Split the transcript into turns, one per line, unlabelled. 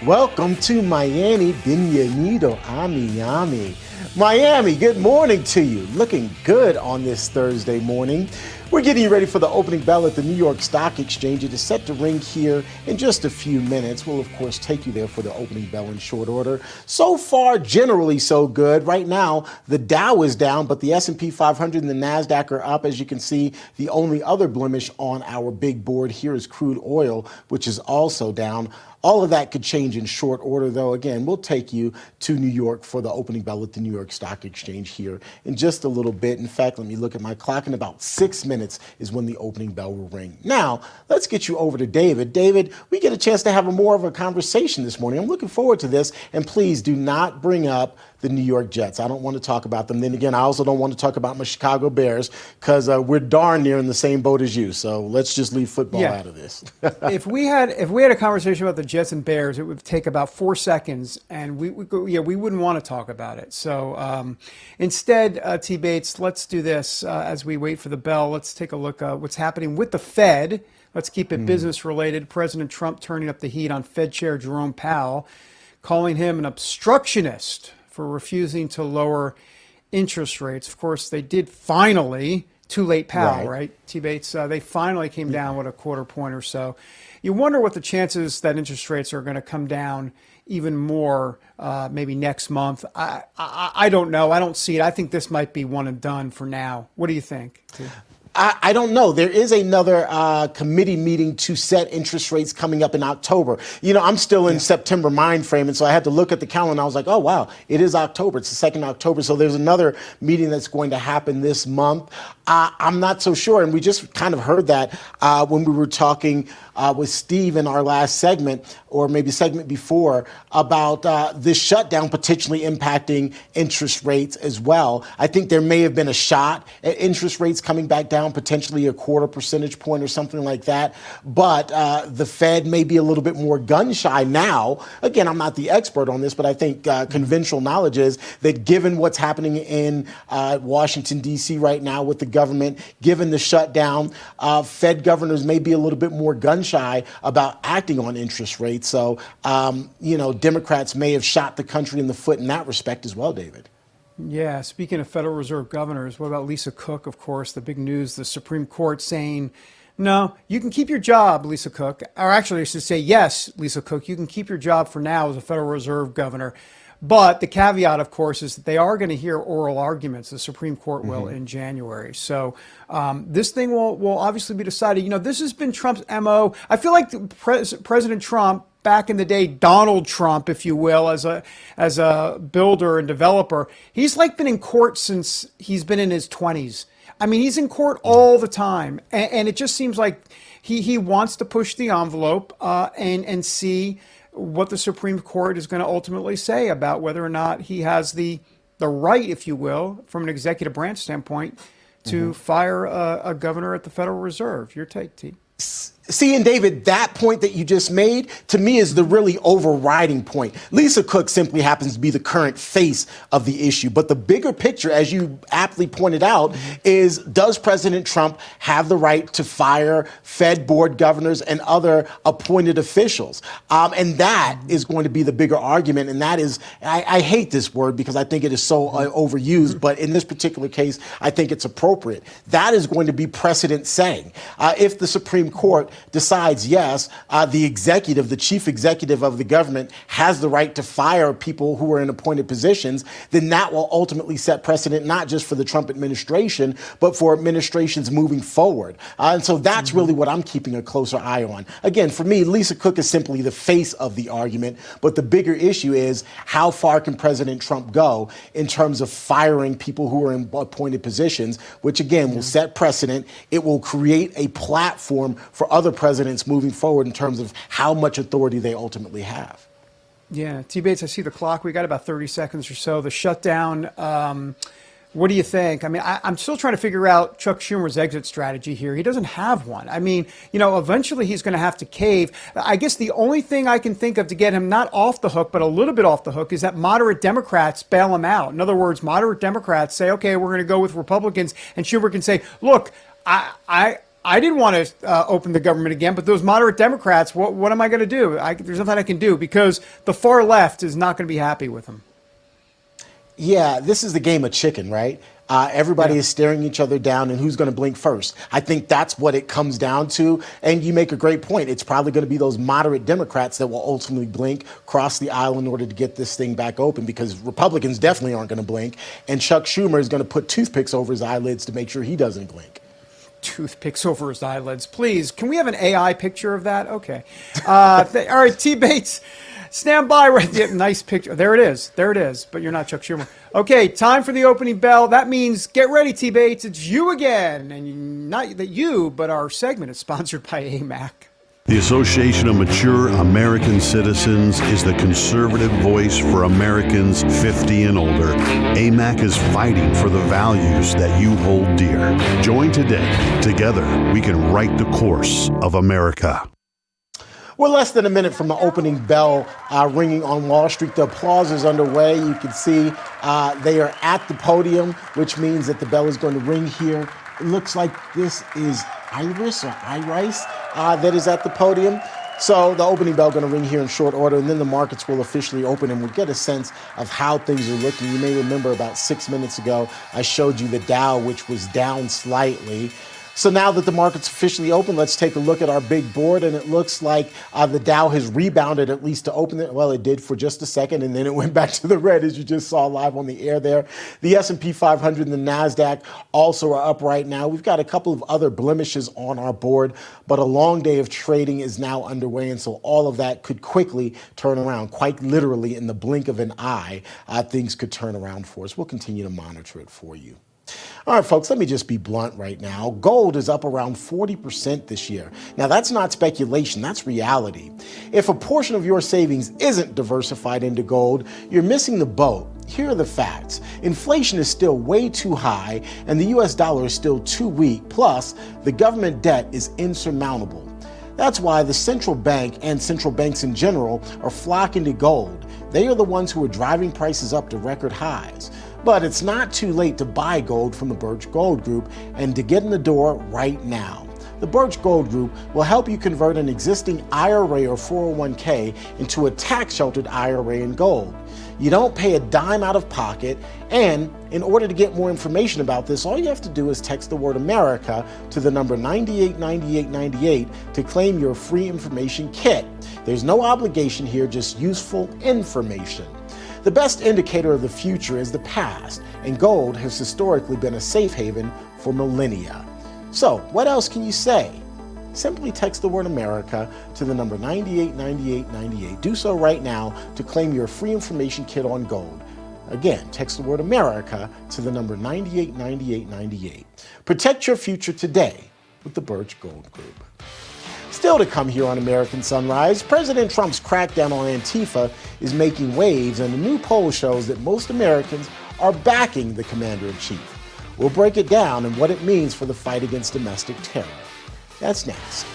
Welcome to Miami. Bienvenido a Miami. Miami, good morning to you. Looking good on this Thursday morning. We're getting ready for the opening bell at the New York Stock Exchange. It is set to ring here in just a few minutes. We'll, of course, take you there for the opening bell in short order. So far, generally so good. Right now, the Dow is down, but the S&P 500 and the Nasdaq are up. As you can see, the only other blemish on our big board here is crude oil, which is also down. All of that could change in short order, though. Again, we'll take you to New York for the opening bell at the New York Stock Exchange here in just a little bit. In fact, let me look at my clock. In about 6 minutes is when the opening bell will ring. Now, let's get you over to David. David, we get a chance to have more of a conversation this morning. I'm looking forward to this. And please do not bring up the New York Jets. I don't want to talk about them. Then again, I also don't want to talk about my Chicago Bears because we're darn near in the same boat as you. So let's just leave football out of this.
If we had a conversation about the Jets and Bears, it would take about 4 seconds, and we wouldn't want to talk about it. So instead, T. Bates, let's do this as we wait for the bell. Let's take a look at what's happening with the Fed. Let's keep it business related. President Trump turning up the heat on Fed Chair Jerome Powell, calling him an obstructionist for refusing to lower interest rates. Of course, they did finally, too late Powell, right? T. Bates, they finally came down with a quarter point or so. You wonder what the chances that interest rates are going to come down even more maybe next month. I don't know. I don't see it. I think this might be one and done for now. What do you think?
I don't know. There is another committee meeting to set interest rates coming up in October. You know, I'm still in September mind frame, and so I had to look at the calendar. And I was like, oh, wow, it is October. It's the 2nd of October. So there's another meeting that's going to happen this month. I'm not so sure. And we just kind of heard that when we were talking with Steve in our last segment, or maybe segment before, about this shutdown potentially impacting interest rates as well. I think there may have been a shot at interest rates coming back down, potentially a quarter percentage point or something like that. But the Fed may be a little bit more gun shy now. Again, I'm not the expert on this, but I think conventional knowledge is that given what's happening in Washington, D.C. right now with the government, given the shutdown, Fed governors may be a little bit more gun shy about acting on interest rates. So, Democrats may have shot the country in the foot in that respect as well, David.
Yeah, speaking of Federal Reserve governors, what about Lisa Cook, of course, the big news, the Supreme Court saying, no, you can keep your job, Lisa Cook. Or actually, I should say, yes, Lisa Cook, you can keep your job for now as a Federal Reserve governor. But the caveat, of course, is that they are going to hear oral arguments. The Supreme Court will in January. So this thing will obviously be decided. You know, this has been Trump's MO. I feel like President Trump, back in the day, Donald Trump, if you will, as a builder and developer, he's like been in court since he's been in his 20s. I mean, he's in court all the time. And it just seems like he wants to push the envelope and see what the Supreme Court is going to ultimately say about whether or not he has the right, if you will, from an executive branch standpoint, to fire a governor at the Federal Reserve. Your take, T.
See, and David, that point that you just made, to me, is the really overriding point. Lisa Cook simply happens to be the current face of the issue. But the bigger picture, as you aptly pointed out, is does President Trump have the right to fire Fed board governors and other appointed officials? And that is going to be the bigger argument. And that is, I hate this word because I think it is so overused. But in this particular case, I think it's appropriate. That is going to be precedent-setting. If the Supreme Court decides, yes, the chief executive of the government has the right to fire people who are in appointed positions, then that will ultimately set precedent not just for the Trump administration, but for administrations moving forward. And so that's really what I'm keeping a closer eye on. Again, for me, Lisa Cook is simply the face of the argument, but the bigger issue is how far can President Trump go in terms of firing people who are in appointed positions, which again will set precedent. It will create a platform for other presidents moving forward in terms of how much authority they ultimately have.
Yeah, T. Bates, I see the clock. We got about 30 seconds or so. The shutdown, what do you think? I mean, I'm still trying to figure out Chuck Schumer's exit strategy here. He doesn't have one. I mean, eventually he's going to have to cave. I guess the only thing I can think of to get him not off the hook, but a little bit off the hook, is that moderate Democrats bail him out. In other words, moderate Democrats say, okay, we're going to go with Republicans, and Schumer can say, look, I didn't want to open the government again, but those moderate Democrats, what am I going to do? There's nothing I can do because the far left is not going to be happy with them.
Yeah, this is the game of chicken, right? Everybody is staring each other down, and who's going to blink first? I think that's what it comes down to. And you make a great point. It's probably going to be those moderate Democrats that will ultimately blink, cross the aisle in order to get this thing back open, because Republicans definitely aren't going to blink. And Chuck Schumer is going to put toothpicks over his eyelids to make sure he doesn't blink.
Toothpicks over his eyelids. Please, can we have an AI picture of that? Okay. All right, T. Bates. Stand by right there. Nice picture. There it is. There it is. But you're not Chuck Schumer. Okay, time for the opening bell. That means get ready, T. Bates. It's you again. And not that you, but our segment is sponsored by AMAC.
The Association of Mature American Citizens is the conservative voice for Americans 50 and older. AMAC is fighting for the values that you hold dear. Join today. Together, we can write the course of America.
We're less than a minute from the opening bell ringing on Wall Street. The applause is underway. You can see they are at the podium, which means that the bell is going to ring here. It looks like this is Iris that is at the podium. So the opening bell going to ring here in short order, and then the markets will officially open, and we'll get a sense of how things are looking. You may remember about 6 minutes ago, I showed you the Dow, which was down slightly. So now that the market's officially open, let's take a look at our big board, and it looks like the Dow has rebounded at least to open it. Well, it did for just a second, and then it went back to the red, as you just saw live on the air there. The S&P 500 and the Nasdaq also are up right now. We've got a couple of other blemishes on our board, but a long day of trading is now underway, and so all of that could quickly turn around. Quite literally, in the blink of an eye, things could turn around for us. We'll continue to monitor it for you. All right, folks, let me just be blunt right now. Gold is up around 40% this year. Now, that's not speculation, that's reality. If a portion of your savings isn't diversified into gold, you're missing the boat. Here are the facts. Inflation is still way too high, and the US dollar is still too weak. Plus, the government debt is insurmountable. That's why the central bank and central banks in general are flocking to gold. They are the ones who are driving prices up to record highs. But it's not too late to buy gold from the Birch Gold Group and to get in the door right now. The Birch Gold Group will help you convert an existing IRA or 401k into a tax-sheltered IRA in gold. You don't pay a dime out of pocket, and in order to get more information about this, all you have to do is text the word America to the number 989898 to claim your free information kit. There's no obligation here, just useful information. The best indicator of the future is the past, and gold has historically been a safe haven for millennia. So, what else can you say? Simply text the word America to the number 989898. Do so right now to claim your free information kit on gold. Again, text the word America to the number 989898. Protect your future today with the Birch Gold Group. Still to come here on American Sunrise, President Trump's crackdown on Antifa is making waves, and a new poll shows that most Americans are backing the commander-in-chief. We'll break it down and what it means for the fight against domestic terror. That's next.